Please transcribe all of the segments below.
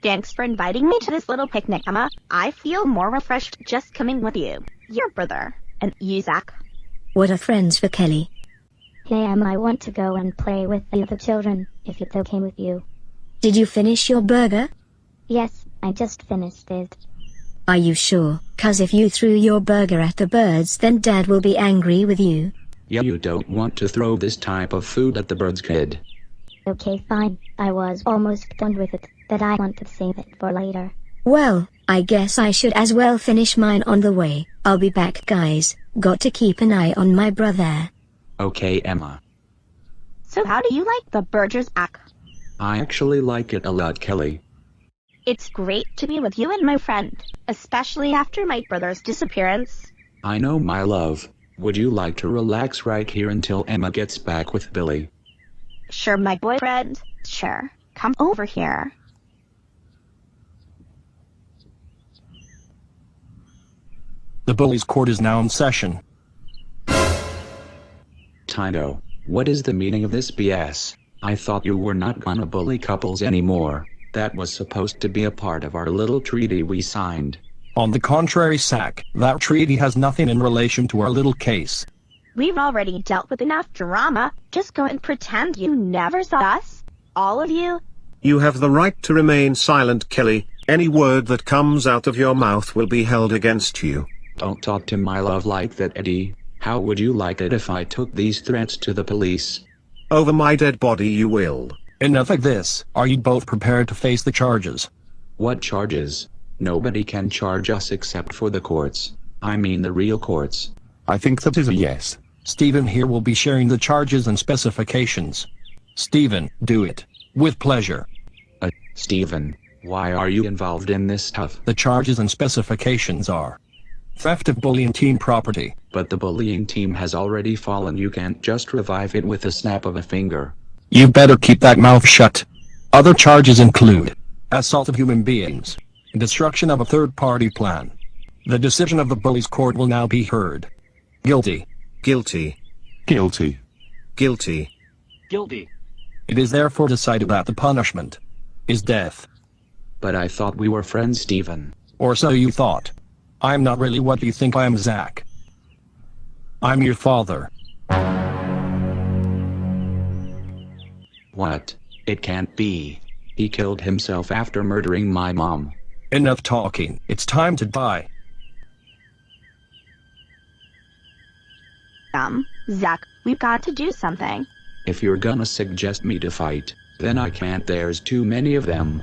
Thanks for inviting me to this little picnic, Emma. I feel more refreshed just coming with you. Your brother. And you, Zack. What are friends for Kelly? Hey Emma, I want to go and play with the other children, if it's okay with you. Did you finish your burger? Yes, I just finished it. Are you sure? 'Cause if you threw your burger at the birds, then Dad will be angry with you. Yeah, you don't want to throw this type of food at the birds, kid. Okay, fine. I was almost done with it, but I want to save it for later. Well, I guess I should as well finish mine on the way. I'll be back, guys. Got to keep an eye on my brother. Okay, Emma. So how do you like the burgers, Zack? I actually like it a lot, Kelly. It's great to be with you and my friend, especially after my brother's disappearance. I know, my love. Would you like to relax right here until Emma gets back with Billy? Sure, my boyfriend. Sure. Come over here. The Bullies court is now in session. Tino, what is the meaning of this BS? I thought you were not gonna bully couples anymore. That was supposed to be a part of our little treaty we signed. On the contrary, Zack, that treaty has nothing in relation to our little case. We've already dealt with enough drama. Just go and pretend you never saw us. All of you. You have the right to remain silent, Kelly. Any word that comes out of your mouth will be held against you. Don't talk to my love like that, Eddie. How would you like it if I took these threats to the police? Over my dead body you will. Enough of this. Are you both prepared to face the charges? What charges? Nobody can charge us except for the courts. I mean the real courts. I think that is a yes. Stephen here will be sharing the charges and specifications. Stephen, do it. With pleasure. Stephen, why are you involved in this stuff? The charges and specifications are theft of bullying team property. But the bullying team has already fallen. You can't just revive it with a snap of a finger. You better keep that mouth shut. Other charges include assault of human beings, destruction of a third-party plan. The decision of the Bullies court will now be heard. Guilty. Guilty. Guilty. Guilty. Guilty. It is therefore decided that the punishment is death. But I thought we were friends, Stephen. Or so you thought. I'm not really what you think I am, Zack. I'm your father. What? It can't be. He killed himself after murdering my mom. Enough talking. It's time to die. Zack, we've got to do something. If you're gonna suggest me to fight, then I can't. There's too many of them.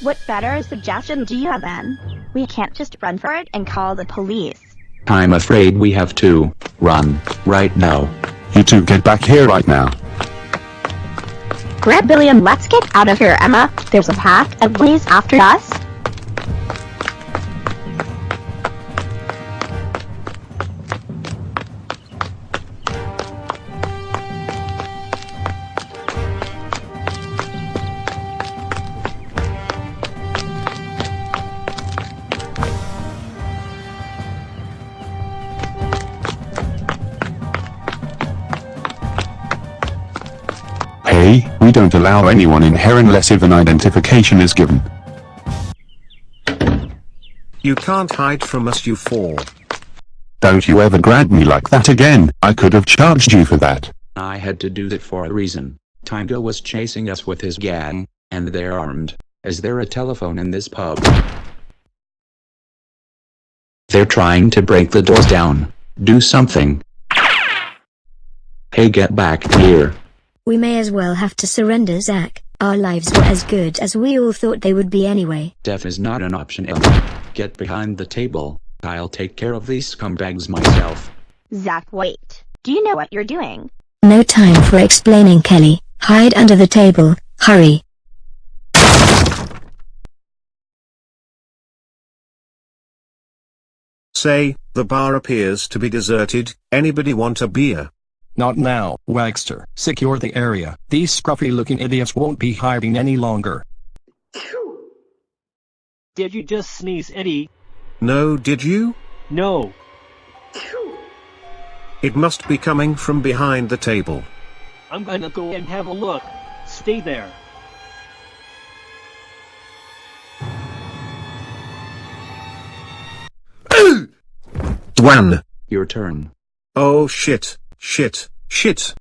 What better suggestion do you have then? We can't just run for it and call the police. I'm afraid we have to run right now. You two get back here right now. Grab Billy and let's get out of here, Emma. There's a pack of bullies after us. Hey, we don't allow anyone in here unless if an identification is given. You can't hide from us, you fool. Don't you ever grab me like that again. I could have charged you for that. I had to do that for a reason. Tango was chasing us with his gang, and they're armed. Is there a telephone in this pub? They're trying to break the doors down. Do something. Hey, get back here. We may as well have to surrender, Zack. Our lives were as good as we all thought they would be anyway. Death is not an option, Emma. Get behind the table. I'll take care of these scumbags myself. Zack, wait. Do you know what you're doing? No time for explaining, Kelly. Hide under the table. Hurry. Say, the bar appears to be deserted. Anybody want a beer? Not now, Wagster. Secure the area. These scruffy-looking idiots won't be hiding any longer. Did you just sneeze, Eddie? No, did you? No. It must be coming from behind the table. I'm gonna go and have a look. Stay there. one. Your turn. Oh shit, shit, shit.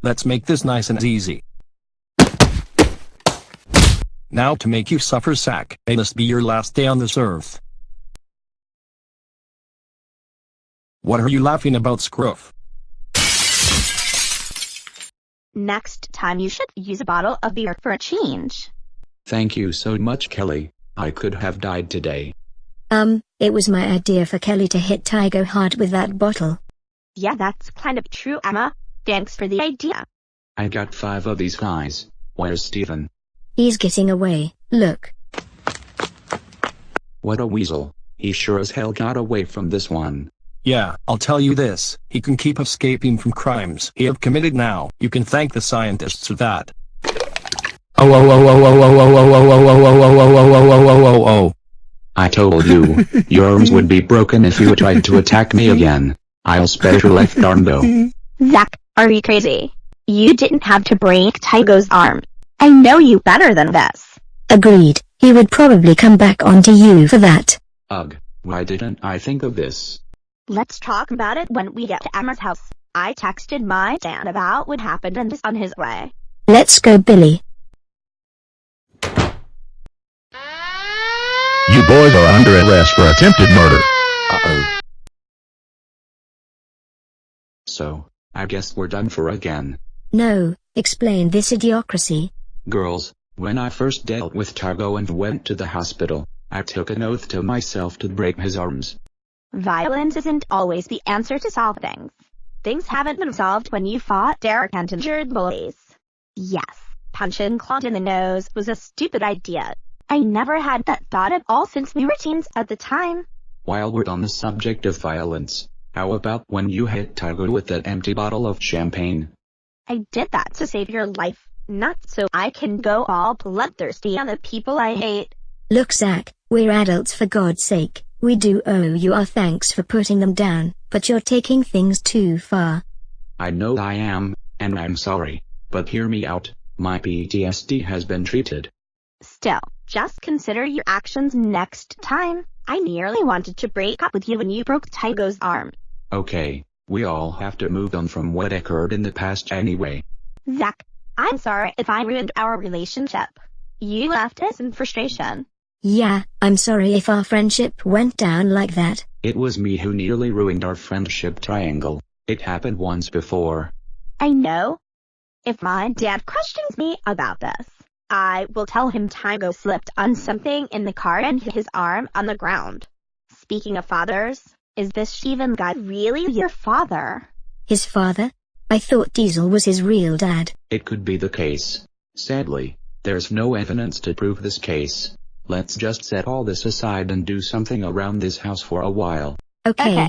Let's make this nice and easy. Now to make you suffer, Zack, may this be your last day on this earth. What are you laughing about, Scruff? Next time you should use a bottle of beer for a change. Thank you so much, Kelly. I could have died today. It was my idea for Kelly to hit Tygo hard with that bottle. Yeah, that's kind of true, Emma. Thanks for the idea. I got 5 of these guys. Where's Steven? He's getting away, look. What a weasel. He sure as hell got away from this one. Yeah, I'll tell you this, he can keep escaping from crimes he have committed now. You can thank the scientists for that. Oh. I told you, your arms would be broken if you tried to attack me again. I'll spare your left arm though. Zack, are you crazy? You didn't have to break Tygo's arm. I know you better than this. Agreed, he would probably come back onto you for that. Ugh, why didn't I think of this? Let's talk about it when we get to Emma's house. I texted my dad about what happened and is on his way. Let's go, Billy. You boys are under arrest for attempted murder. Uh-oh. So, I guess we're done for again. No, explain this idiocracy. Girls, when I first dealt with Tygo and went to the hospital, I took an oath to myself to break his arms. Violence isn't always the answer to solve things. Things haven't been solved when you fought Derek and injured Bullies. Yes, punching Claude in the nose was a stupid idea. I never had that thought at all since we were teens at the time. While we're on the subject of violence, how about when you hit Tygo with that empty bottle of champagne? I did that to save your life, not so I can go all bloodthirsty on the people I hate. Look, Zack, we're adults, for God's sake. We do owe you our thanks for putting them down, but you're taking things too far. I know I am, and I'm sorry, but hear me out. My PTSD has been treated. Still, just consider your actions next time. I nearly wanted to break up with you when you broke Tygo's arm. Okay, we all have to move on from what occurred in the past anyway. Zack, I'm sorry if I ruined our relationship. You left us in frustration. Yeah, I'm sorry if our friendship went down like that. It was me who nearly ruined our friendship triangle. It happened once before. I know. If my dad questions me about this, I will tell him Tygo slipped on something in the car and hit his arm on the ground. Speaking of fathers, is this Steven guy really your father? His father? I thought Diesel was his real dad. It could be the case. Sadly, there's no evidence to prove this case. Let's just set all this aside and do something around this house for a while. Okay.